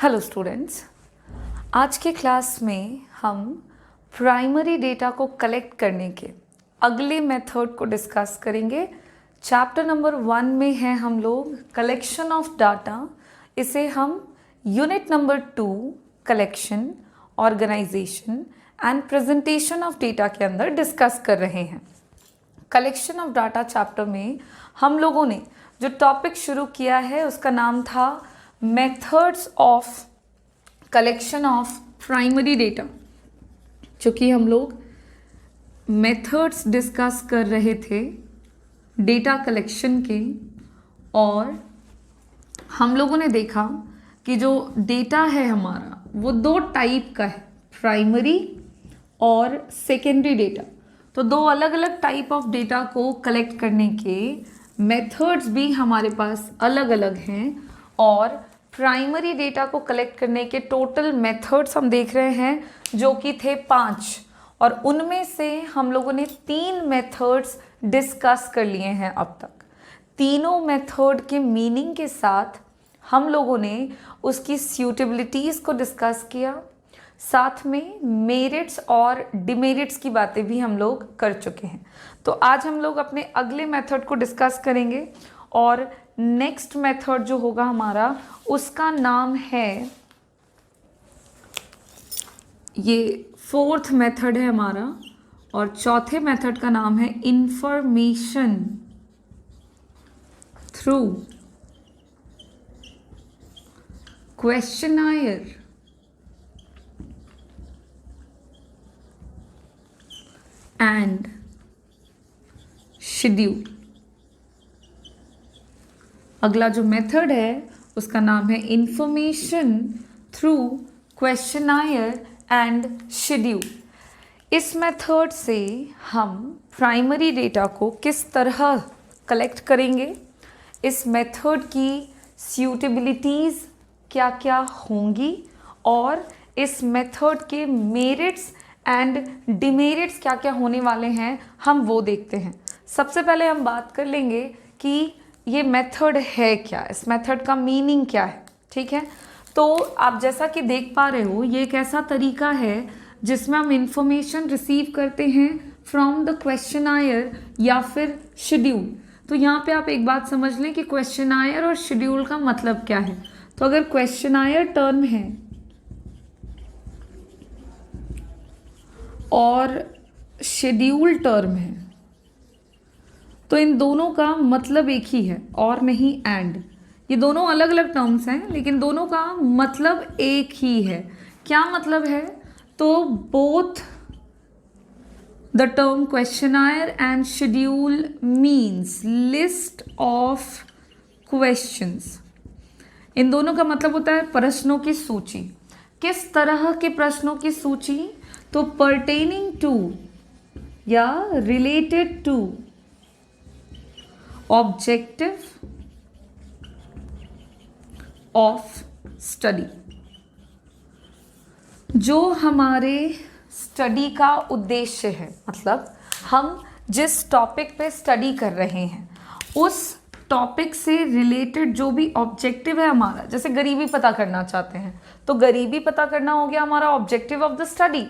Hello students, आज के class में हम प्राइमरी डेटा को कलेक्ट करने के अगले मेथड को डिस्कस करेंगे। चैप्टर नंबर 1 में है हम लोग कलेक्शन ऑफ डाटा। इसे हम unit number 2 collection, organisation and presentation of data के अंदर डिस्कस कर रहे हैं। कलेक्शन ऑफ डाटा चैप्टर में हम लोगों ने जो टॉपिक शुरू किया है उसका नाम था methods of collection of primary data, जो कि हम लोग मेथड्स डिस्कस कर रहे थे डेटा कलेक्शन के। और हम लोगों ने देखा कि जो डेटा है हमारा वो दो टाइप का है, प्राइमरी और सेकेंडरी डेटा। तो दो अलग अलग टाइप ऑफ डेटा को कलेक्ट करने के मेथड्स भी हमारे पास अलग अलग हैं। और प्राइमरी डेटा को कलेक्ट करने के टोटल मेथड्स हम देख रहे हैं, जो कि थे 5। और उनमें से हम लोगों ने 3 मेथड्स डिस्कस कर लिए हैं अब तक। तीनों मेथड के मीनिंग के साथ हम लोगों ने उसकी सूटेबिलिटीज़ को डिस्कस किया, साथ में मेरिट्स और डिमेरिट्स की बातें भी हम लोग कर चुके हैं। तो आज हम लोग अपने अगले मेथड को डिस्कस करेंगे और नेक्स्ट मेथड जो होगा हमारा उसका नाम है, ये 4th मेथड है हमारा, और चौथे मेथड का नाम है information through questionnaire and schedule. अगला जो मेथड है उसका नाम है information through questionnaire and schedule. इस मेथड से हम प्राइमरी डेटा को किस तरह कलेक्ट करेंगे, इस मेथड की सूटेबिलिटीज़ क्या क्या होंगी, और इस मेथड के मेरिट्स एंड डिमेरिट्स क्या क्या होने वाले हैं, हम वो देखते हैं। सबसे पहले हम बात कर लेंगे कि ये मेथड है क्या, इस मेथड का मीनिंग क्या है। ठीक है, तो आप जैसा कि देख पा रहे हो, ये एक ऐसा तरीका है जिसमें हम इंफॉर्मेशन रिसीव करते हैं फ्रॉम द क्वेश्चनायर या फिर शेड्यूल। तो यहाँ पे आप एक बात समझ लें कि क्वेश्चनायर और शेड्यूल का मतलब क्या है। तो अगर क्वेश्चनायर टर्म है और शेड्यूल टर्म है, तो इन दोनों का मतलब एक ही है और नहीं एंड। ये दोनों अलग अलग टर्म्स हैं लेकिन दोनों का मतलब एक ही है। क्या मतलब है? तो both the term questionnaire and schedule means list of questions. इन दोनों का मतलब होता है प्रश्नों की सूची। किस तरह के प्रश्नों की सूची? तो पर्टेनिंग टू या related to objective of study. जो हमारे स्टडी का उद्देश्य है, मतलब हम जिस टॉपिक पे स्टडी कर रहे हैं उस टॉपिक से रिलेटेड जो भी ऑब्जेक्टिव है हमारा, जैसे गरीबी पता करना चाहते हैं तो गरीबी पता करना हो गया हमारा ऑब्जेक्टिव ऑफ द स्टडी।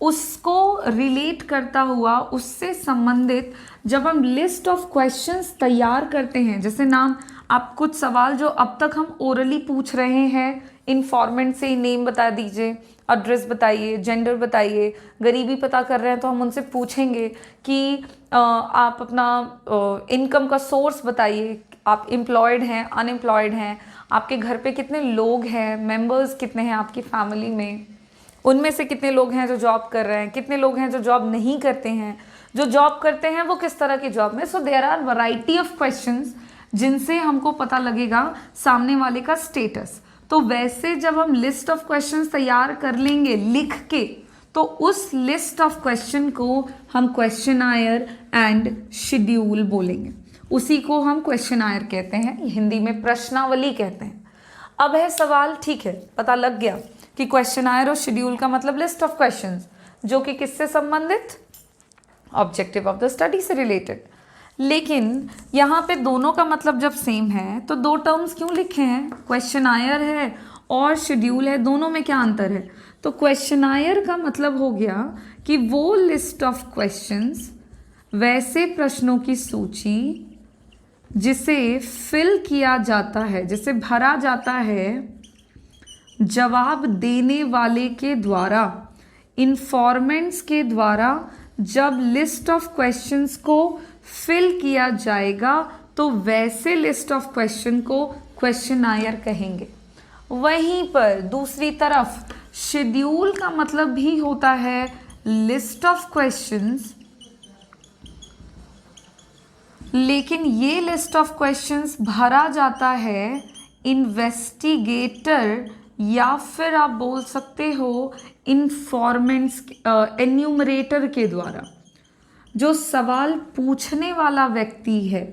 उसको रिलेट करता हुआ, उससे संबंधित जब हम लिस्ट ऑफ क्वेश्चंस तैयार करते हैं, जैसे नाम आप कुछ सवाल जो अब तक हम ओरली पूछ रहे हैं, इन्फॉर्मेंट से नेम बता दीजिए, एड्रेस बताइए, जेंडर बताइए। गरीबी पता कर रहे हैं तो हम उनसे पूछेंगे कि आप अपना इनकम का सोर्स बताइए, आप एम्प्लॉयड हैं, अनएम्प्लॉयड हैं, आपके घर पे कितने लोग हैं, मेंबर्स कितने हैं आपकी फैमिली में, उनमें से कितने लोग हैं जो जॉब कर रहे हैं, कितने लोग हैं जो जॉब नहीं करते हैं, जो जॉब करते हैं वो किस तरह की जॉब में। So there are variety of questions जिनसे हमको पता लगेगा सामने वाले का स्टेटस। तो वैसे जब हम लिस्ट ऑफ क्वेश्चंस तैयार कर लेंगे लिख के, तो उस लिस्ट ऑफ क्वेश्चन को हम क्वेश्चनायर एंड शेड्यूल बोलेंगे। उसी को हम क्वेश्चनायर कहते हैं, हिंदी में प्रश्नावली कहते हैं। अब है सवाल, ठीक है, पता लग गया कि क्वेश्चनायर और शेड्यूल का मतलब लिस्ट ऑफ क्वेश्चंस, जो कि किससे संबंधित, ऑब्जेक्टिव ऑफ द स्टडी से रिलेटेड। लेकिन यहाँ पे दोनों का मतलब जब सेम है तो दो टर्म्स क्यों लिखे हैं, क्वेश्चनायर है और शेड्यूल है, दोनों में क्या अंतर है? तो क्वेश्चनायर का मतलब हो गया कि वो लिस्ट ऑफ क्वेश्चंस, वैसे प्रश्नों की सूची जिसे फिल किया जाता है, जिसे भरा जाता है जवाब देने वाले के द्वारा, इन्फॉर्मेंट्स के द्वारा। जब लिस्ट ऑफ क्वेश्चंस को फिल किया जाएगा तो वैसे लिस्ट ऑफ क्वेश्चन को क्वेश्चनायर कहेंगे। वहीं पर दूसरी तरफ शेड्यूल का मतलब भी होता है लिस्ट ऑफ क्वेश्चंस, लेकिन ये लिस्ट ऑफ क्वेश्चंस भरा जाता है इन्वेस्टिगेटर या फिर आप बोल सकते हो इन्फॉर्मेंट्स, एन्यूमरेटर के द्वारा। जो सवाल पूछने वाला व्यक्ति है,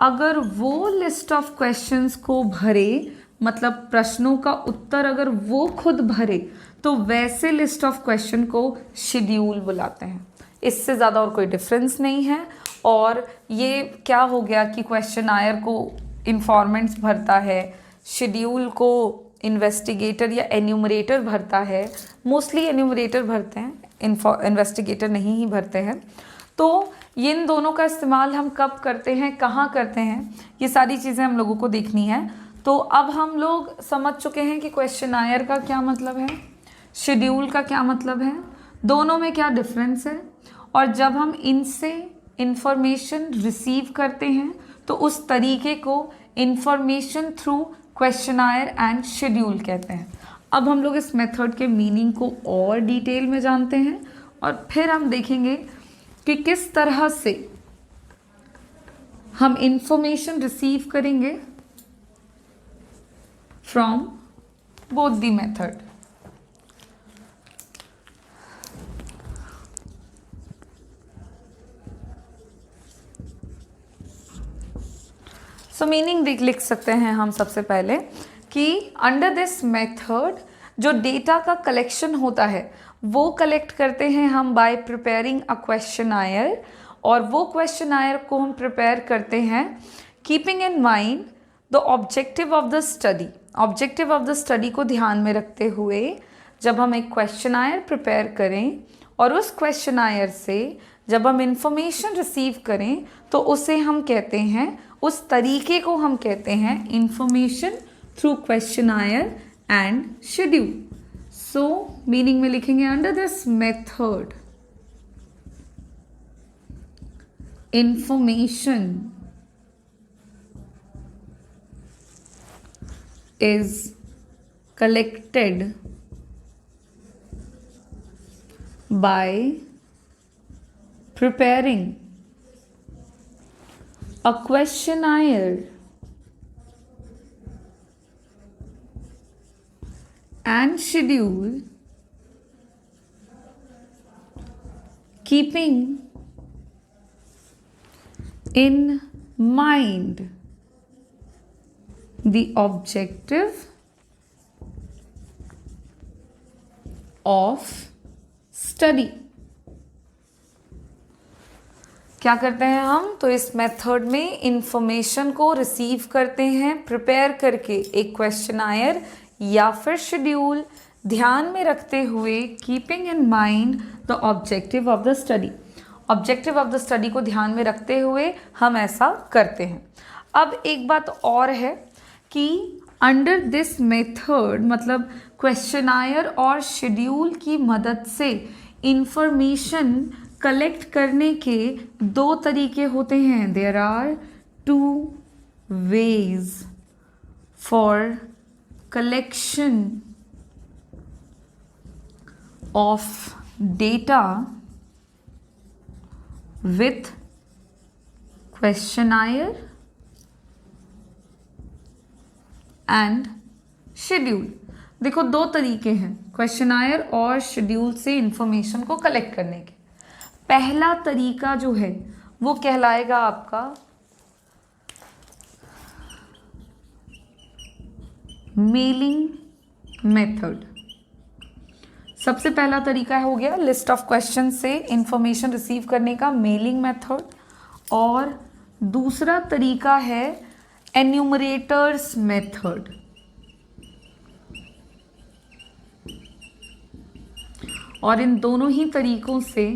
अगर वो लिस्ट ऑफ क्वेश्चंस को भरे, मतलब प्रश्नों का उत्तर अगर वो खुद भरे, तो वैसे लिस्ट ऑफ क्वेश्चन को शेड्यूल बुलाते हैं। इससे ज़्यादा और कोई डिफरेंस नहीं है। और ये क्या हो गया कि क्वेश्चनायर को इन्फॉर्मेंट्स भरता है, शेड्यूल को इन्वेस्टिगेटर या एन्यूमरेटर भरता है। मोस्टली एन्यूमरेटर भरते हैं, इन्वेस्टिगेटर नहीं ही भरते हैं। तो इन दोनों का इस्तेमाल हम कब करते हैं, कहाँ करते हैं, ये सारी चीज़ें हम लोगों को देखनी है। तो अब हम लोग समझ चुके हैं कि क्वेश्चनायर का क्या मतलब है, शेड्यूल का क्या मतलब है, दोनों में क्या डिफरेंस है, और जब हम इनसे इंफॉर्मेशन रिसीव करते हैं तो उस तरीके को information through questionnaire and schedule कहते हैं। अब हम लोग इस मेथड के मीनिंग को और डिटेल में जानते हैं और फिर हम देखेंगे कि किस तरह से हम इंफॉर्मेशन रिसीव करेंगे from both the method. So meaning लिख सकते हैं हम सबसे पहले कि अंडर दिस मेथड जो डेटा का कलेक्शन होता है वो कलेक्ट करते हैं हम बाय प्रिपेयरिंग अ क्वेश्चनायर, और वो क्वेश्चनायर को हम प्रिपेयर करते हैं keeping in mind the objective of the study. Objective of the study को ध्यान में रखते हुए जब हम एक क्वेश्चनायर प्रिपेयर करें और उस क्वेश्चनायर से जब हम इंफॉर्मेशन रिसीव करें तो उसे हम कहते हैं, उस तरीके को हम कहते हैं information through questionnaire and schedule. So meaning में लिखेंगे under this method information is collected by preparing a questionnaire and schedule, keeping in mind the objective of study। क्या करते हैं हम, तो इस मेथड में इंफॉर्मेशन को रिसीव करते हैं प्रिपेयर करके एक क्वेश्चनायर या फिर शेड्यूल, ध्यान में रखते हुए keeping in mind the objective of the study. Objective of the study को ध्यान में रखते हुए हम ऐसा करते हैं। अब एक बात और है कि अंडर दिस मेथड मतलब क्वेश्चनायर और शेड्यूल की मदद से इंफॉर्मेशन कलेक्ट करने के दो तरीके होते हैं। There are two ways for collection of data with questionnaire and schedule. देखो दो तरीके हैं क्वेश्चनायर और शेड्यूल से इंफॉर्मेशन को कलेक्ट करने के। पहला तरीका जो है वो कहलाएगा आपका मेलिंग मेथड। सबसे पहला तरीका हो गया लिस्ट ऑफ क्वेश्चन से इंफॉर्मेशन रिसीव करने का, मेलिंग मेथड। और दूसरा तरीका है एन्यूमरेटर्स मेथड। और इन दोनों ही तरीक़ों से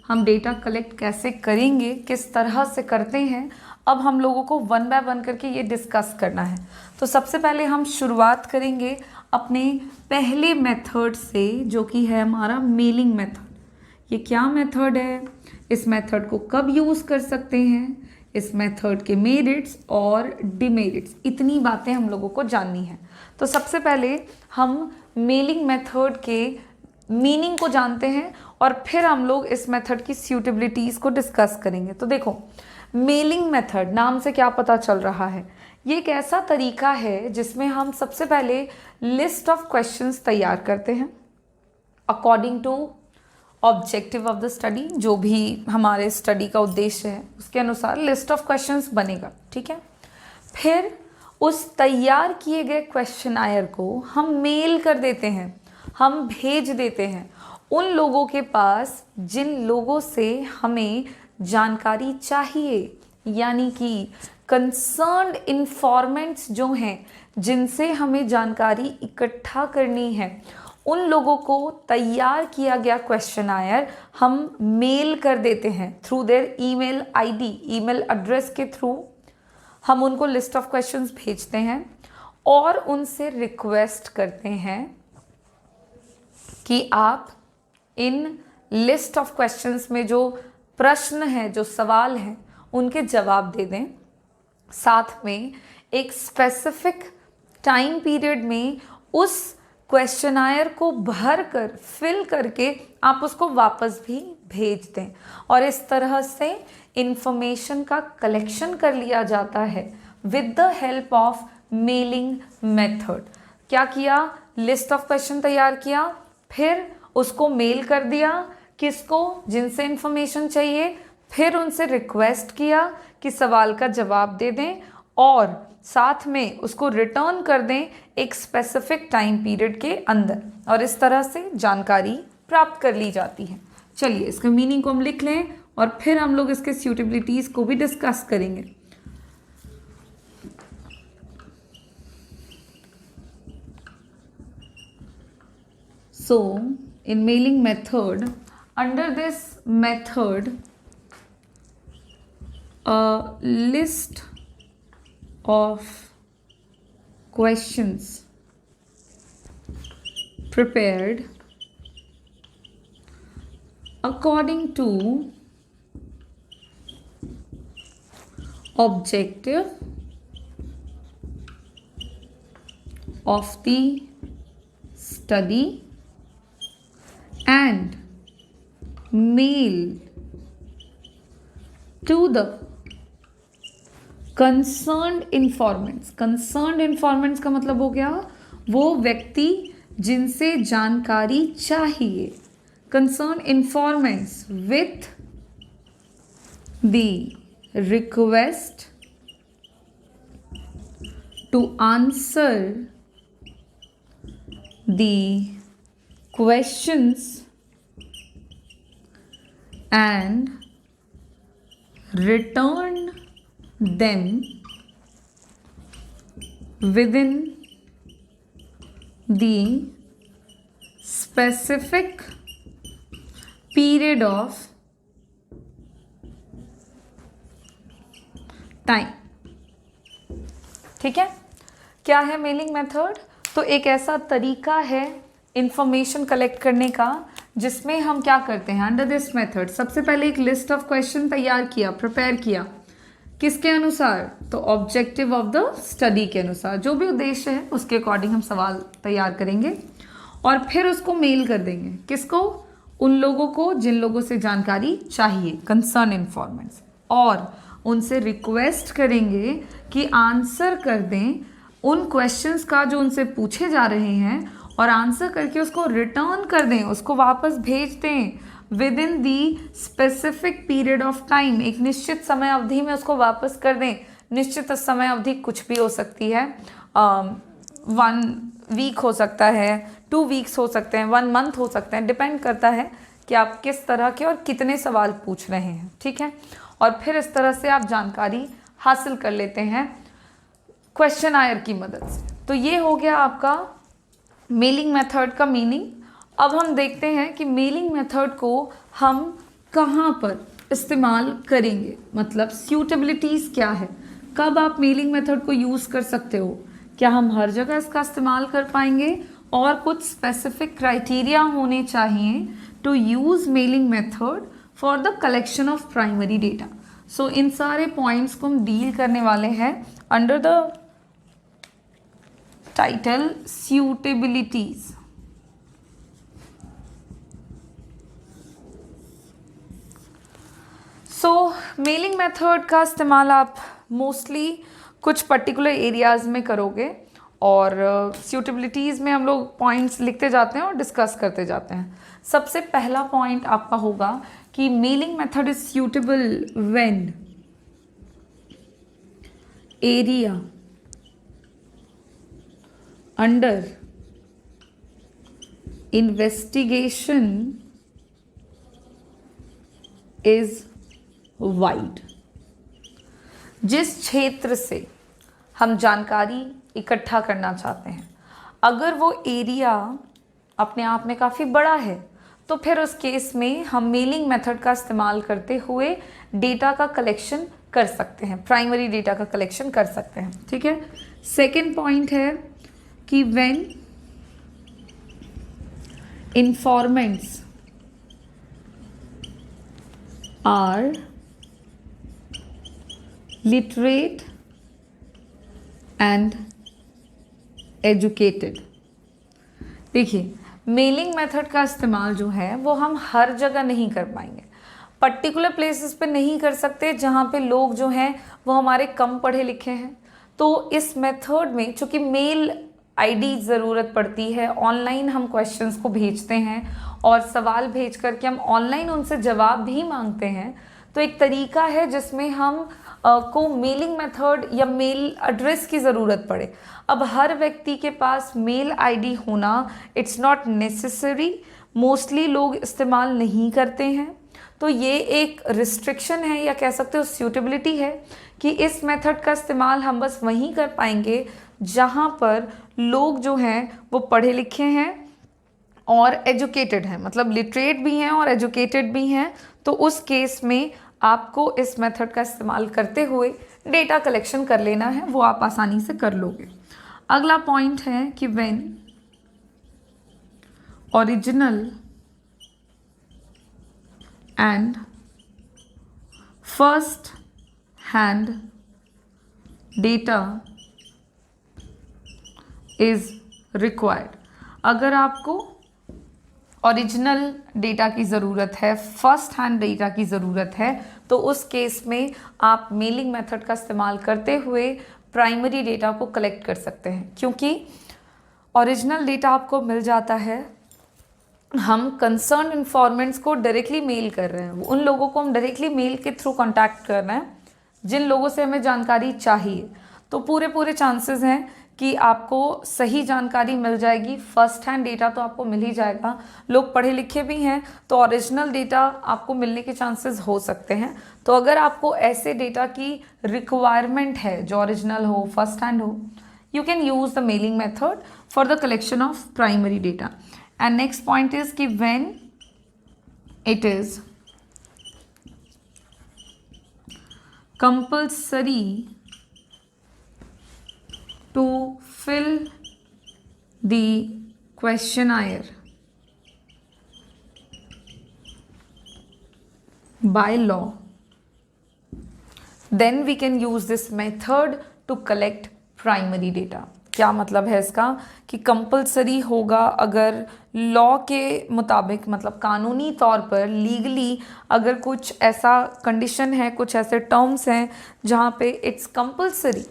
हम डेटा कलेक्ट कैसे करेंगे, किस तरह से करते हैं, अब हम लोगों को वन बाय वन करके ये डिस्कस करना है। तो सबसे पहले हम शुरुआत करेंगे अपने पहले मेथड से, जो कि है हमारा मेलिंग मेथड। ये क्या मेथड है, इस मेथड को कब यूज़ कर सकते हैं, इस मेथड के मेरिट्स और डिमेरिट्स, इतनी बातें हम लोगों को जाननी है। तो सबसे पहले हम मेलिंग मेथड के मीनिंग को जानते हैं और फिर हम लोग इस मेथड की सूटेबिलिटीज़ को डिस्कस करेंगे। तो देखो, मेलिंग मेथड नाम से क्या पता चल रहा है, ये एक ऐसा तरीका है जिसमें हम सबसे पहले लिस्ट ऑफ क्वेश्चंस तैयार करते हैं according to objective of the study. जो भी हमारे स्टडी का उद्देश्य है उसके अनुसार लिस्ट ऑफ क्वेश्चंस बनेगा, ठीक है। फिर उस तैयार किए गए क्वेश्चनायर को हम मेल कर देते हैं, हम भेज देते हैं उन लोगों के पास जिन लोगों से हमें जानकारी चाहिए, यानी कि कंसर्न्ड इन्फॉर्मेंट्स जो हैं जिनसे हमें जानकारी इकट्ठा करनी है, उन लोगों को तैयार किया गया क्वेश्चनायर हम मेल कर देते हैं through their email ID, email address के थ्रू हम उनको लिस्ट ऑफ क्वेश्चंस भेजते हैं और उनसे रिक्वेस्ट करते हैं कि आप इन लिस्ट ऑफ क्वेश्चंस में जो प्रश्न हैं, जो सवाल हैं, उनके जवाब दे दें। साथ में एक स्पेसिफिक टाइम पीरियड में उस क्वेश्चनायर को भर कर फिल करके आप उसको वापस भी भेज दें। और इस तरह से इंफॉर्मेशन का कलेक्शन कर लिया जाता है with the help of mailing method. क्या किया, लिस्ट ऑफ क्वेश्चन तैयार किया, फिर उसको मेल कर दिया, किसको, जिनसे इंफॉर्मेशन चाहिए, फिर उनसे रिक्वेस्ट किया कि सवाल का जवाब दे दें और साथ में उसको रिटर्न कर दें एक स्पेसिफिक टाइम पीरियड के अंदर, और इस तरह से जानकारी प्राप्त कर ली जाती है। चलिए इसके मीनिंग को हम लिख लें और फिर हम लोग इसके सूटेबिलिटीज़ को भी डिस्कस करेंगे। So in mailing method, under this method, a list of questions prepared according to objective of the study and mail to the concerned informants। concerned informants का मतलब हो गया वो व्यक्ति जिनसे जानकारी चाहिए। concerned informants with the request to answer the questions and return them within the specific period of time। ठीक है, क्या है मेलिंग मेथड? तो एक ऐसा तरीका है इंफॉर्मेशन कलेक्ट करने का जिसमें हम क्या करते हैं, अंडर दिस मेथड सबसे पहले एक लिस्ट ऑफ क्वेश्चन तैयार किया, प्रिपेयर किया, किसके अनुसार, तो ऑब्जेक्टिव ऑफ द स्टडी के अनुसार, जो भी उद्देश्य है उसके अकॉर्डिंग हम सवाल तैयार करेंगे और फिर उसको मेल कर देंगे, किसको, उन लोगों को जिन लोगों से जानकारी चाहिए, कंसर्न इन्फॉर्मेंट्स, और उनसे रिक्वेस्ट करेंगे कि आंसर कर दें उन क्वेश्चंस का जो उनसे पूछे जा रहे हैं और आंसर करके उसको रिटर्न कर दें, उसको वापस भेज दें with in the specific period of time, एक निश्चित समय अवधि में उसको वापस कर दें। निश्चित समय अवधि कुछ भी हो सकती है, 1 वीक हो सकता है, 2 वीक्स हो सकते हैं, 1 मंथ हो सकते हैं, डिपेंड करता है कि आप किस तरह के और कितने सवाल पूछ रहे हैं। ठीक है, और फिर इस तरह से आप जानकारी हासिल कर लेते हैं क्वेश्चनायर की मदद से। तो ये हो गया आपका मेलिंग मेथड का मीनिंग। अब हम देखते हैं कि मेलिंग मेथड को हम कहाँ पर इस्तेमाल करेंगे, मतलब सूटेबिलिटीज़ क्या है, कब आप मेलिंग मेथड को यूज़ कर सकते हो, क्या हम हर जगह इसका इस्तेमाल कर पाएंगे, और कुछ स्पेसिफिक क्राइटेरिया होने चाहिए to use mailing method for the collection of primary data. So इन सारे पॉइंट्स को हम डील करने वाले हैं under the title suitabilities. So mailing method का इस्तेमाल आप मोस्टली कुछ पर्टिकुलर एरियाज़ में करोगे, और सूटेबिलिटीज़ में हम लोग पॉइंट्स लिखते जाते हैं और डिस्कस करते जाते हैं। सबसे पहला पॉइंट आपका होगा कि mailing method is suitable when area under investigation is wide. जिस क्षेत्र से हम जानकारी इकट्ठा करना चाहते हैं, अगर वो एरिया अपने आप में काफ़ी बड़ा है, तो फिर उस केस में हम मेलिंग मेथड का इस्तेमाल करते हुए डेटा का कलेक्शन कर सकते हैं, प्राइमरी डेटा का कलेक्शन कर सकते हैं। ठीक है। सेकेंड पॉइंट है कि when informants are literate and educated. देखिए, मेलिंग मेथड का इस्तेमाल जो है वो हम हर जगह नहीं कर पाएंगे, पर्टिकुलर प्लेसेस पे नहीं कर सकते जहाँ पे लोग जो हैं वो हमारे कम पढ़े लिखे हैं। तो इस मेथड में चूँकि मेल आईडी ज़रूरत पड़ती है, ऑनलाइन हम क्वेश्चंस को भेजते हैं और सवाल भेज करके हम ऑनलाइन उनसे जवाब भी मांगते हैं, तो एक तरीका है जिसमें हम को मेलिंग मेथड या मेल एड्रेस की ज़रूरत पड़े। अब हर व्यक्ति के पास मेल आईडी होना इट्स नॉट नेसेसरी, मोस्टली लोग इस्तेमाल नहीं करते हैं। तो ये एक रिस्ट्रिक्शन है या कह सकते हो सूटेबिलिटी है कि इस मेथड का इस्तेमाल हम बस वहीं कर पाएंगे जहाँ पर लोग जो हैं वो पढ़े लिखे हैं और एजुकेटेड हैं, मतलब लिटरेट भी हैं और एजुकेटेड भी हैं। तो उस केस में आपको इस मेथड का इस्तेमाल करते हुए डेटा कलेक्शन कर लेना है, वो आप आसानी से कर लोगे। अगला पॉइंट है कि when original and first hand data is required. अगर आपको ओरिजिनल डेटा की ज़रूरत है, फर्स्ट हैंड डेटा की ज़रूरत है, तो उस केस में आप मेलिंग मेथड का इस्तेमाल करते हुए प्राइमरी डेटा को कलेक्ट कर सकते हैं। क्योंकि ओरिजिनल डेटा आपको मिल जाता है, हम कंसर्न इन्फॉर्मेंट्स को डायरेक्टली मेल कर रहे हैं, उन लोगों को हम डायरेक्टली मेल के थ्रू कांटेक्ट कर रहे हैं जिन लोगों से हमें जानकारी चाहिए। तो पूरे चांसेस हैं कि आपको सही जानकारी मिल जाएगी। फर्स्ट हैंड डेटा तो आपको मिल ही जाएगा, लोग पढ़े लिखे भी हैं, तो ओरिजिनल डेटा आपको मिलने के चांसेस हो सकते हैं। तो अगर आपको ऐसे डेटा की रिक्वायरमेंट है जो ओरिजिनल हो, फर्स्ट हैंड हो, you can use the mailing method for the collection of primary data. And next point is कि when it is compulsory to fill the questionnaire by law, then we can use this method to collect primary data। क्या मतलब है इसका कि compulsory होगा, अगर law के मुताबिक, मतलब कानूनी तौर पर, लीगली अगर कुछ ऐसा कंडीशन है, कुछ ऐसे टर्म्स हैं जहाँ पे इट्स कंपल्सरी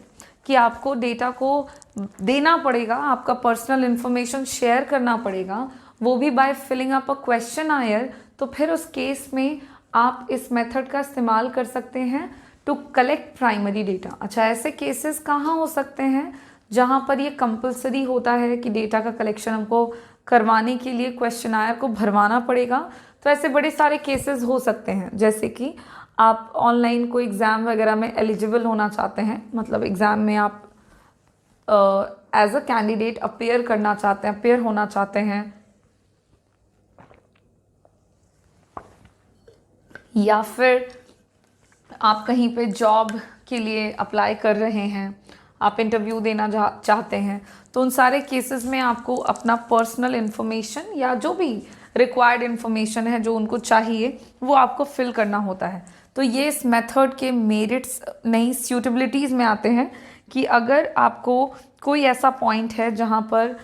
कि आपको डेटा को देना पड़ेगा, आपका पर्सनल इन्फॉर्मेशन शेयर करना पड़ेगा, वो भी by filling up a questionnaire, तो फिर उस केस में आप इस मेथड का इस्तेमाल कर सकते हैं टू कलेक्ट प्राइमरी डेटा। अच्छा, ऐसे केसेस कहाँ हो सकते हैं जहाँ पर ये कंपल्सरी होता है कि डेटा का कलेक्शन हमको करवाने के लिए क्वेश्चनायर को भरवाना पड़ेगा? तो ऐसे बड़े सारे केसेस हो सकते हैं, जैसे कि आप ऑनलाइन कोई एग्ज़ाम वगैरह में एलिजिबल होना चाहते हैं, मतलब एग्ज़ाम में आप एज अ कैंडिडेट अपेयर होना चाहते हैं, या फिर आप कहीं पे जॉब के लिए अप्लाई कर रहे हैं, आप इंटरव्यू देना चाहते हैं, तो उन सारे केसेस में आपको अपना पर्सनल इन्फॉर्मेशन या जो भी रिक्वायर्ड इन्फॉर्मेशन है जो उनको चाहिए वो आपको फिल करना होता है। तो ये इस मेथड के मेरिट्स नहीं सूटेबिलिटीज़ में आते हैं कि अगर आपको कोई ऐसा पॉइंट है जहाँ पर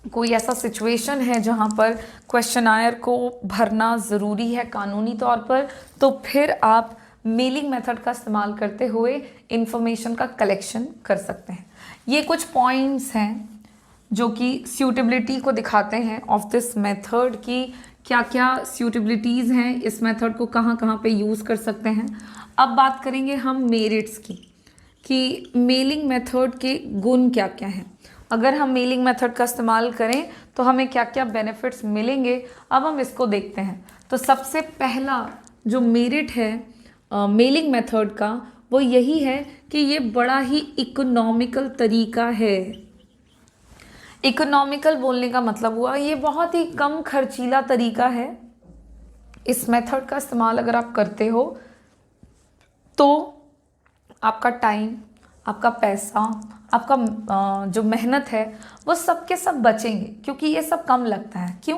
कोई ऐसा सिचुएशन है जहाँ पर क्वेश्चनायर को भरना ज़रूरी है कानूनी तौर पर, तो फिर आप मेलिंग मेथड का इस्तेमाल करते हुए इंफॉर्मेशन का कलेक्शन कर सकते हैं। ये कुछ पॉइंट्स हैं जो कि सूटेबिलिटी को दिखाते हैं ऑफ दिस मेथड की क्या क्या सूटेबिलिटीज़ हैं, इस मेथड को कहाँ कहाँ पे यूज़ कर सकते हैं। अब बात करेंगे हम मेरिट्स की कि मेलिंग मेथड के गुण क्या क्या हैं। अगर हम मेलिंग मेथड का इस्तेमाल करें तो हमें क्या क्या बेनिफिट्स मिलेंगे, अब हम इसको देखते हैं। तो सबसे पहला जो मेरिट है मेलिंग मेथड का वो यही है कि ये बड़ा ही इकोनॉमिकल तरीका है। इकोनॉमिकल बोलने का मतलब हुआ ये बहुत ही कम खर्चीला तरीका है। इस मेथड का इस्तेमाल अगर आप करते हो तो आपका टाइम, आपका पैसा, आपका जो मेहनत है वो सब के सब बचेंगे, क्योंकि ये सब कम लगता है। क्यों?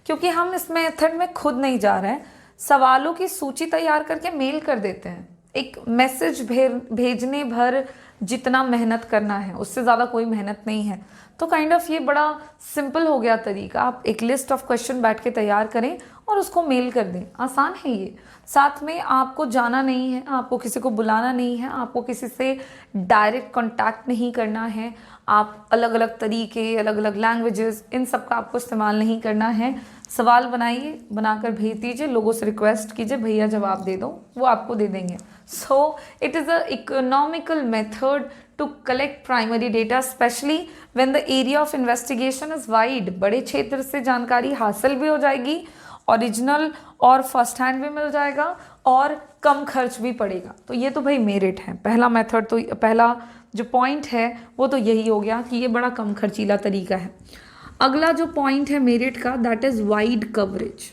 क्योंकि हम इस मेथड में खुद नहीं जा रहे हैं, सवालों की सूची तैयार करके मेल कर देते हैं। एक मैसेज भेजने भर जितना मेहनत करना है उससे ज़्यादा कोई मेहनत नहीं है। तो काइंड ऑफ ये बड़ा सिंपल हो गया तरीका। आप एक लिस्ट ऑफ क्वेश्चन बैठ के तैयार करें और उसको मेल कर दें, आसान है ये। साथ में आपको जाना नहीं है, आपको किसी को बुलाना नहीं है, आपको किसी से डायरेक्ट कांटेक्ट नहीं करना है। आप अलग अलग तरीके, अलग अलग लैंग्वेजेस, इन सब का आपको इस्तेमाल नहीं करना है। सवाल बनाइए, बनाकर भेज दीजिए, लोगों से रिक्वेस्ट कीजिए भैया जवाब दे दो, वो आपको दे देंगे। So it is a economical method to collect primary data, especially when the area of investigation is wide. बड़े क्षेत्र से जानकारी हासिल भी हो जाएगी, ओरिजिनल और फर्स्ट हैंड भी मिल जाएगा और कम खर्च भी पड़ेगा। तो ये तो भाई मेरिट है। पहला मेथड तो पहला जो पॉइंट है वो तो यही हो गया कि ये बड़ा कम खर्चीला तरीका है। अगला जो पॉइंट है मेरिट का, दैट इज वाइड कवरेज।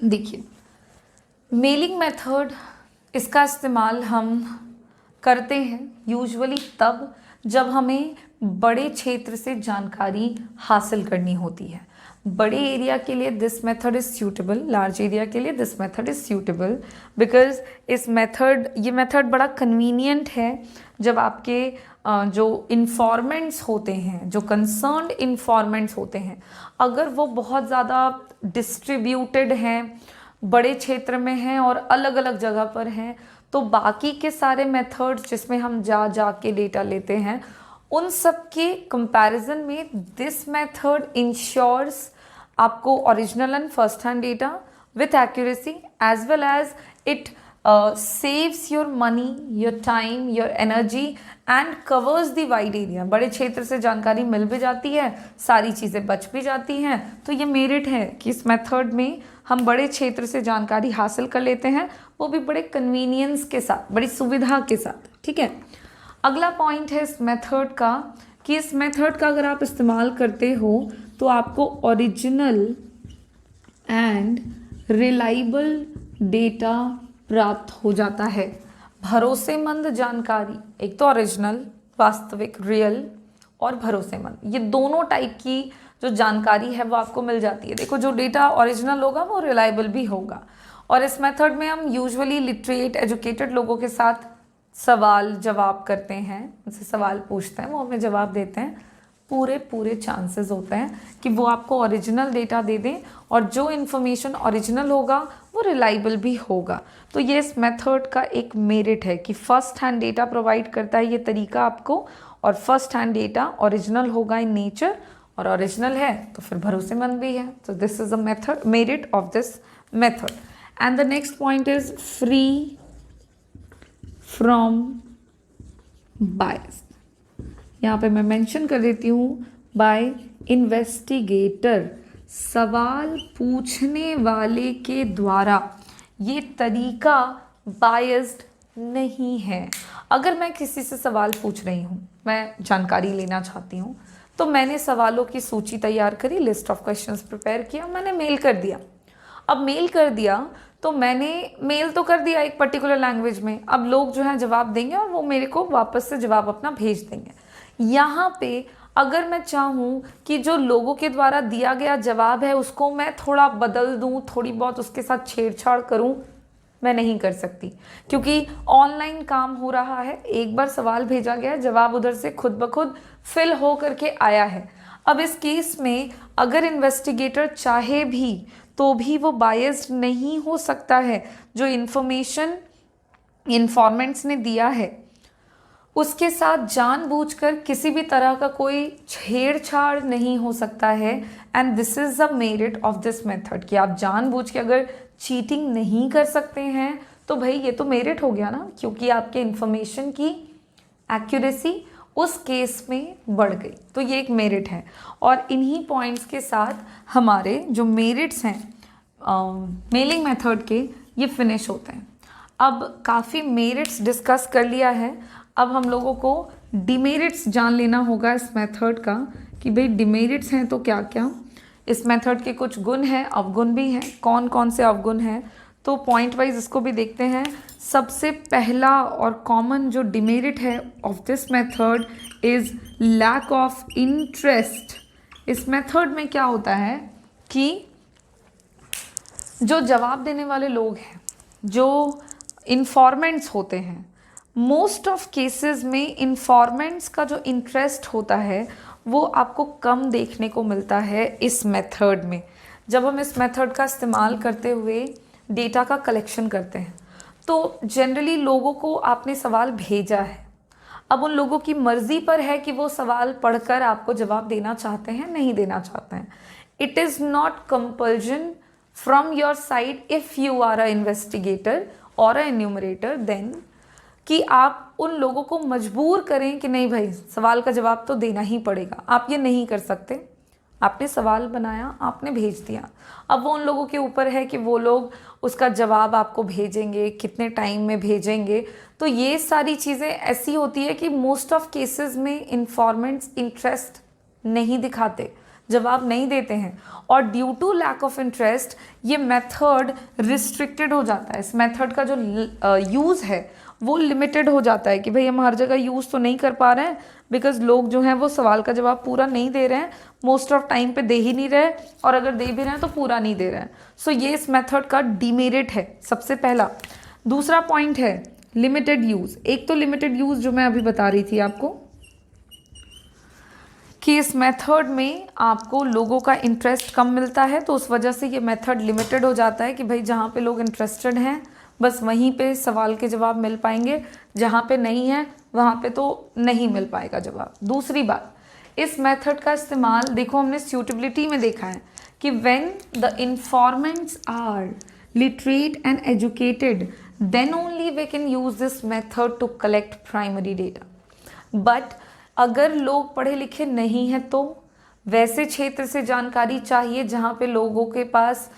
देखिए मेलिंग मेथड, इसका इस्तेमाल हम करते हैं यूजुअली तब जब हमें बड़े क्षेत्र से जानकारी हासिल करनी होती है। बड़े एरिया के लिए this method is suitable, large area के लिए this method is suitable, because ये मेथड बड़ा कन्वीनियंट है जब आपके जो इन्फॉर्मेंट्स होते हैं, जो कंसर्न्ड इन्फॉर्मेंट्स होते हैं, अगर वो बहुत ज़्यादा डिस्ट्रीब्यूटेड हैं, बड़े क्षेत्र में हैं और अलग अलग जगह पर हैं, तो बाकी के सारे मेथड्स जिसमें हम जा के डेटा लेते हैं उन सब के कंपैरिजन में दिस मेथड इंश्योर्स आपको original and first hand data with accuracy, as well as it saves your money, your time, your energy and covers the wide area. बड़े क्षेत्र से जानकारी मिल भी जाती है, सारी चीज़ें बच भी जाती हैं। तो ये मेरिट है कि इस मेथड में हम बड़े क्षेत्र से जानकारी हासिल कर लेते हैं, वो भी बड़े कन्वीनियंस के साथ, बड़ी सुविधा के साथ। ठीक है, अगला पॉइंट है इस मेथड का कि इस मेथड का अगर आप इस्तेमाल करते हो तो आपको ओरिजिनल एंड रिलायबल डेटा प्राप्त हो जाता है। भरोसेमंद जानकारी, एक तो ओरिजिनल, वास्तविक, रियल और भरोसेमंद, ये दोनों टाइप की जो जानकारी है वो आपको मिल जाती है। देखो जो डेटा ओरिजिनल होगा वो रिलायबल भी होगा। और इस मेथड में हम यूजुअली लिटरेट, एजुकेटेड लोगों के साथ सवाल जवाब करते हैं, उनसे सवाल पूछते हैं, वो हमें जवाब देते हैं। पूरे चांसेस होते हैं कि वो आपको ओरिजिनल डेटा दे दें और जो इन्फॉर्मेशन ओरिजिनल होगा वो रिलायबल भी होगा। तो ये इस मेथड का एक मेरिट है कि फर्स्ट हैंड डेटा प्रोवाइड करता है ये तरीका आपको, और फर्स्ट हैंड डेटा ओरिजिनल होगा इन नेचर, और ओरिजिनल है तो फिर भरोसेमंद भी है। तो this is a method, merit of this method. And the next point is free from bias. यहाँ पे मैं मेंशन कर देती हूँ बाय इन्वेस्टिगेटर, सवाल पूछने वाले के द्वारा ये तरीका बायस्ड नहीं है। अगर मैं किसी से सवाल पूछ रही हूँ, मैं जानकारी लेना चाहती हूँ, तो मैंने सवालों की सूची तैयार करी, लिस्ट ऑफ क्वेश्चंस प्रिपेयर किया, मैंने मेल कर दिया। अब मेल कर दिया तो मैंने मेल तो कर दिया एक पर्टिकुलर लैंग्वेज में, अब लोग जो है जवाब देंगे और वो मेरे को वापस से जवाब अपना भेज देंगे। यहाँ पे अगर मैं चाहूँ कि जो लोगों के द्वारा दिया गया जवाब है उसको मैं थोड़ा बदल दूँ, थोड़ी बहुत उसके साथ छेड़छाड़ करूँ, मैं नहीं कर सकती, क्योंकि ऑनलाइन काम हो रहा है। एक बार सवाल भेजा गया, जवाब उधर से खुद ब खुद फिल हो करके आया है। अब इस केस में अगर इन्वेस्टिगेटर चाहे भी तो भी वो बायस्ड नहीं हो सकता है। जो इन्फॉर्मेशन इन्फॉर्मेंट्स ने दिया है उसके साथ जानबूझकर किसी भी तरह का कोई छेड़छाड़ नहीं हो सकता है। And this is the merit of this method कि आप जानबूझ के अगर चीटिंग नहीं कर सकते हैं तो भाई ये तो मेरिट हो गया ना, क्योंकि आपके इन्फॉर्मेशन की एक्यूरेसी उस केस में बढ़ गई, तो ये एक मेरिट है। और इन्हीं पॉइंट्स के साथ हमारे जो मेरिट्स हैं मेलिंग मेथड के ये फिनिश होते हैं। अब काफ़ी मेरिट्स डिस्कस कर लिया है, अब हम लोगों को डिमेरिट्स जान लेना होगा इस मेथड का कि भाई डिमेरिट्स हैं तो क्या क्या। इस मेथड के कुछ गुण हैं, अवगुण भी हैं। कौन कौन से अवगुण हैं तो पॉइंट वाइज इसको भी देखते हैं। सबसे पहला और कॉमन जो डिमेरिट है of this method is lack of interest. इस मेथड में क्या होता है कि जो जवाब देने वाले लोग हैं, जो इन्फॉर्मेंट्स होते हैं, मोस्ट ऑफ केसेस में इन्फॉर्मेंट्स का जो इंटरेस्ट होता है वो आपको कम देखने को मिलता है इस मेथड में। जब हम इस मेथड का इस्तेमाल करते हुए डेटा का कलेक्शन करते हैं तो जनरली लोगों को आपने सवाल भेजा है, अब उन लोगों की मर्ज़ी पर है कि वो सवाल पढ़कर आपको जवाब देना चाहते हैं नहीं देना चाहते हैं। It is not compulsion from your side if you are a investigator और अ एन्यूमरेटर देन कि आप उन लोगों को मजबूर करें कि नहीं भाई सवाल का जवाब तो देना ही पड़ेगा। आप ये नहीं कर सकते, आपने सवाल बनाया, आपने भेज दिया। अब वो उन लोगों के ऊपर है कि वो लोग उसका जवाब आपको भेजेंगे, कितने टाइम में भेजेंगे। तो ये सारी चीज़ें ऐसी होती है कि मोस्ट ऑफ केसेस में इन्फॉर्मेंट्स इंटरेस्ट नहीं दिखाते, जवाब नहीं देते हैं, और due to lack of interest ये मेथड रिस्ट्रिक्टेड हो जाता है। इस मेथड का जो यूज़ है वो लिमिटेड हो जाता है कि भाई हम हर जगह यूज़ तो नहीं कर पा रहे हैं, बिकॉज लोग जो हैं वो सवाल का जवाब पूरा नहीं दे रहे हैं, मोस्ट ऑफ टाइम पे दे ही नहीं रहे, और अगर दे भी रहे हैं तो पूरा नहीं दे रहे हैं। सो ये इस मेथड का डीमेरिट है सबसे पहला। दूसरा पॉइंट है लिमिटेड यूज़। एक तो लिमिटेड यूज़ जो मैं अभी बता रही थी आपको कि इस मेथड में आपको लोगों का इंटरेस्ट कम मिलता है, तो उस वजह से ये मेथड लिमिटेड हो जाता है कि भाई जहाँ पे लोग इंटरेस्टेड हैं बस वहीं पे सवाल के जवाब मिल पाएंगे, जहाँ पे नहीं है वहाँ पे तो नहीं मिल पाएगा जवाब। दूसरी बात, इस मेथड का इस्तेमाल देखो हमने सूटेबिलिटी में देखा है कि when the informants are literate and educated then only we can use this method to collect primary data. But अगर लोग पढ़े लिखे नहीं हैं तो वैसे क्षेत्र से जानकारी चाहिए जहाँ पे लोगों के पास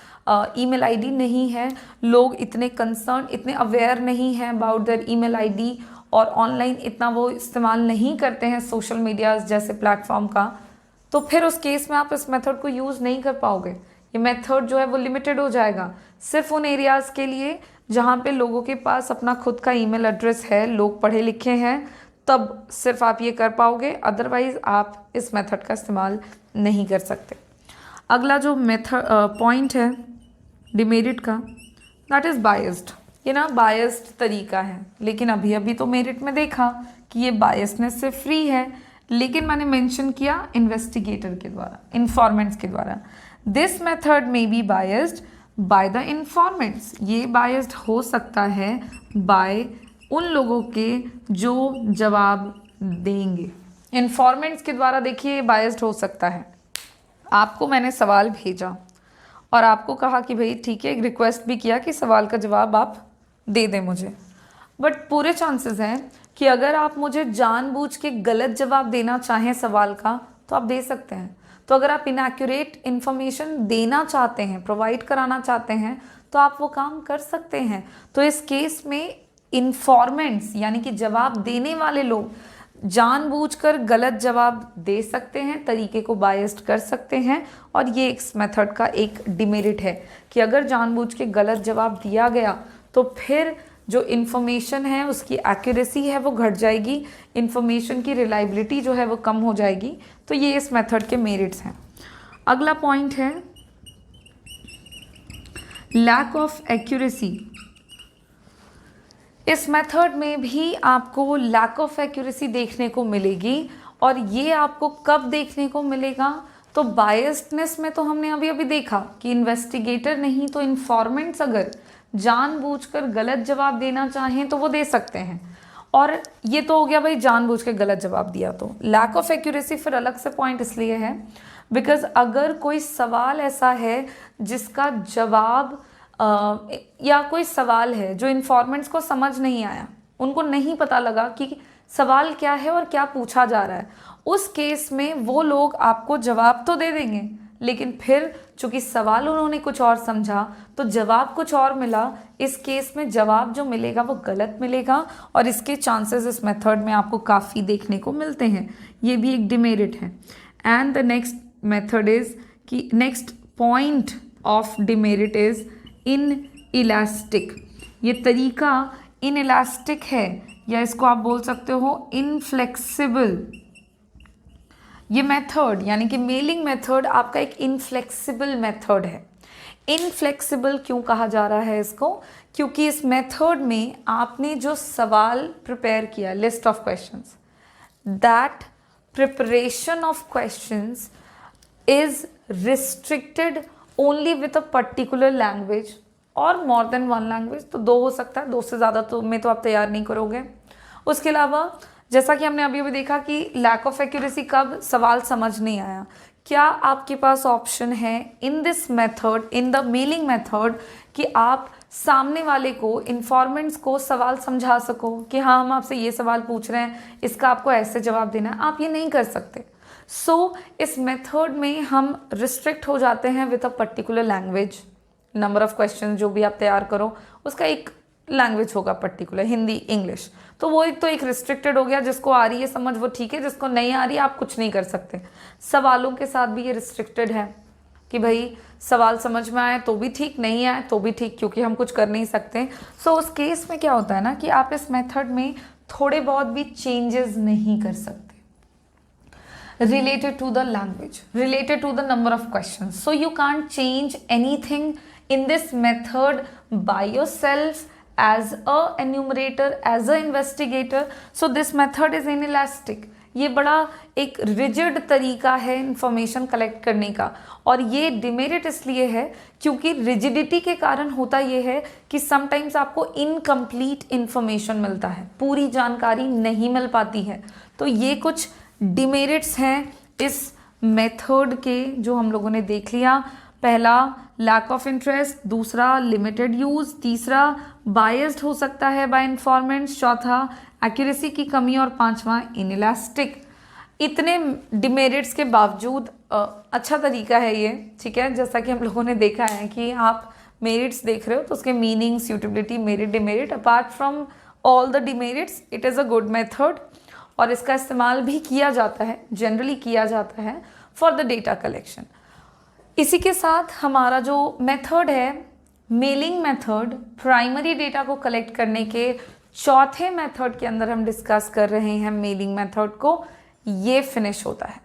ईमेल आईडी नहीं है, लोग इतने कंसर्न, इतने अवेयर नहीं हैं अबाउट देयर ईमेल आईडी, और ऑनलाइन इतना वो इस्तेमाल नहीं करते हैं सोशल मीडिया जैसे प्लेटफॉर्म का, तो फिर उस केस में आप इस मेथड को यूज़ नहीं कर पाओगे। ये मेथड जो है वो लिमिटेड हो जाएगा सिर्फ उन एरियाज़ के लिए जहाँ पे लोगों के पास अपना खुद का ईमेल एड्रेस है, लोग पढ़े लिखे हैं, तब सिर्फ आप ये कर पाओगे, अदरवाइज आप इस मेथड का इस्तेमाल नहीं कर सकते। अगला जो मेथड पॉइंट है डिमेरिट का, दैट इज़ बायस्ड। ये ना बायस्ड तरीका है, लेकिन अभी अभी तो मेरिट में देखा कि ये बायसनेस से फ्री है, लेकिन मैंने मेंशन किया इन्वेस्टिगेटर के द्वारा, इन्फॉर्मेंट्स के द्वारा। दिस मेथड में be biased by the informants. ये बायस्ड हो सकता है बाय उन लोगों के जो जवाब देंगे। इन्फॉर्मेंट्स के द्वारा देखिए बायस्ड हो सकता है। आपको मैंने सवाल भेजा और आपको कहा कि भाई ठीक है, एक रिक्वेस्ट भी किया कि सवाल का जवाब आप दे दें मुझे, बट पूरे चांसेस हैं कि अगर आप मुझे जानबूझ के गलत जवाब देना चाहें सवाल का तो आप दे सकते हैं। तो अगर आप इनएक्यूरेट इन्फॉर्मेशन देना चाहते हैं, प्रोवाइड कराना चाहते हैं, तो आप वो काम कर सकते हैं। तो इस केस में इन्फॉर्मेंट्स यानी कि जवाब देने वाले लोग जानबूझकर गलत जवाब दे सकते हैं, तरीके को बायस्ड कर सकते हैं, और ये इस मेथड का एक डिमेरिट है कि अगर जानबूझ के गलत जवाब दिया गया तो फिर जो इन्फॉर्मेशन है उसकी एक्यूरेसी है वो घट जाएगी, इन्फॉर्मेशन की रिलायबिलिटी जो है वो कम हो जाएगी। तो ये इस मेथड के मेरिट्स हैं। अगला पॉइंट है लैक ऑफ एक्यूरेसी। इस मेथड में भी आपको लैक ऑफ एक्यूरेसी देखने को मिलेगी, और ये आपको कब देखने को मिलेगा? तो बायस्डनेस में तो हमने अभी अभी देखा कि इन्वेस्टिगेटर नहीं तो इन्फॉर्मेंट्स अगर जानबूझकर गलत जवाब देना चाहें तो वो दे सकते हैं, और ये तो हो गया भाई जानबूझ के गलत जवाब दिया। तो लैक ऑफ एक्यूरेसी फिर अलग से पॉइंट इसलिए है बिकॉज अगर कोई सवाल ऐसा है जिसका जवाब या कोई सवाल है जो इन्फॉर्मेंट्स को समझ नहीं आया, उनको नहीं पता लगा कि सवाल क्या है और क्या पूछा जा रहा है, उस केस में वो लोग आपको जवाब तो दे देंगे, लेकिन फिर चूंकि सवाल उन्होंने कुछ और समझा तो जवाब कुछ और मिला। इस केस में जवाब जो मिलेगा वो गलत मिलेगा, और इसके चांसेस इस मेथड में आपको काफ़ी देखने को मिलते हैं। ये भी एक डिमेरिट है। And the next method is कि next point of demerit is inelastic. ये तरीका इन इलास्टिक है, या इसको आप बोल सकते हो इनफ्लेक्सिबल। ये मेथड यानी कि मेलिंग मेथड आपका एक इनफ्लेक्सिबल मेथड है। इनफ्लेक्सिबल क्यों कहा जा रहा है इसको? क्योंकि इस मेथड में आपने जो सवाल प्रिपेयर किया, list of questions, that preparation of questions is restricted only with a particular language और मोर देन वन लैंग्वेज। तो दो हो सकता है, दो से ज़्यादा तो में तो आप तैयार नहीं करोगे। उसके अलावा जैसा कि हमने अभी अभी देखा कि लैक ऑफ एक्यूरेसी कब? सवाल समझ नहीं आया। क्या आपके पास ऑप्शन है in this method, in the mailing method, कि आप सामने वाले को, इन्फॉर्मेंट्स को सवाल समझा सको कि हाँ हम आपसे ये सवाल पूछ रहे हैं, इसका आपको ऐसे जवाब देना है? आप ये नहीं कर सकते। सो इस मेथड में हम रिस्ट्रिक्ट हो जाते हैं with a particular language. Number of question जो भी आप तैयार करो उसका एक लैंग्वेज होगा पर्टिकुलर, हिंदी, इंग्लिश। तो वो एक तो एक रिस्ट्रिक्टेड हो गया, जिसको आ रही है समझ वो ठीक है, जिसको नहीं आ रही है आप कुछ नहीं कर सकते। सवालों के साथ भी ये रिस्ट्रिक्टेड है कि भाई सवाल समझ में आए तो भी ठीक, नहीं आए तो भी ठीक, क्योंकि हम कुछ कर नहीं सकते। सो उस केस में क्या होता है ना कि आप इस मेथड में थोड़े बहुत भी चेंजेस नहीं कर सकते related to the language, related to the number of questions. So you can't change anything in this method by yourself as a enumerator, as a investigator. So this method is inelastic. ये बड़ा एक rigid तरीका है information collect करने का, और ये demerit इसलिए है क्योंकि रिजिडिटी के कारण होता ये है कि समटाइम्स आपको इनकम्प्लीट इंफॉर्मेशन मिलता है, पूरी जानकारी नहीं मिल पाती है। तो ये कुछ डिमेरिट्स हैं इस मेथड के जो हम लोगों ने देख लिया। पहला लैक ऑफ इंटरेस्ट, दूसरा लिमिटेड यूज़, तीसरा बायस्ड हो सकता है बाय इन्फॉर्मेंट्स, चौथा एक्यूरेसी की कमी, और पांचवा इनइलास्टिक। इतने डिमेरिट्स के बावजूद अच्छा तरीका है ये, ठीक है। जैसा कि हम लोगों ने देखा है कि आप मेरिट्स देख रहे हो तो उसके meaning, suitability, merit, demerit, apart from all the demerits it is a good method, और इसका इस्तेमाल भी किया जाता है, जनरली किया जाता है फॉर द डेटा कलेक्शन। इसी के साथ हमारा जो मेथड है मेलिंग मेथड, प्राइमरी डेटा को कलेक्ट करने के चौथे मेथड के अंदर हम डिस्कस कर रहे हैं मेलिंग मेथड को, ये फिनिश होता है।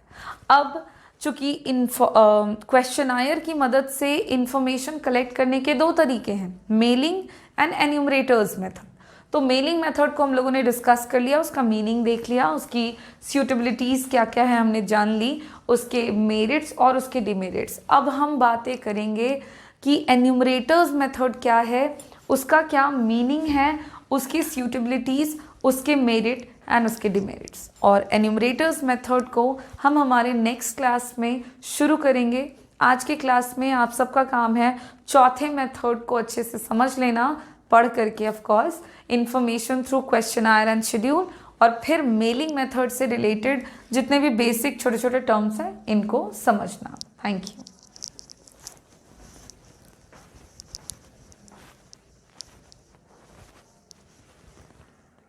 अब चूंकि क्वेश्चनायर की मदद से इंफॉर्मेशन कलेक्ट करने के दो तरीके हैं, मेलिंग एंड एन्यूमरेटर्स मेथड। तो मेलिंग मेथड को हम लोगों ने डिस्कस कर लिया, उसका मीनिंग देख लिया, उसकी सूटेबिलिटीज़ क्या क्या है हमने जान ली, उसके मेरिट्स और उसके डिमेरिट्स। अब हम बातें करेंगे कि एन्यूमरेटर्स मेथड क्या है, उसका क्या मीनिंग है, उसकी सूटेबिलिटीज़, उसके मेरिट एंड उसके डिमेरिट्स। और एन्यूमरेटर्स मेथड को हम हमारे नेक्स्ट क्लास में शुरू करेंगे। आज के क्लास में आप सबका काम है चौथे मेथड को अच्छे से समझ लेना, पढ़ करके of course, information through questionnaire and schedule, और फिर मेलिंग मेथड से रिलेटेड जितने भी बेसिक छोटे छोटे टर्म्स हैं इनको समझना। Thank you.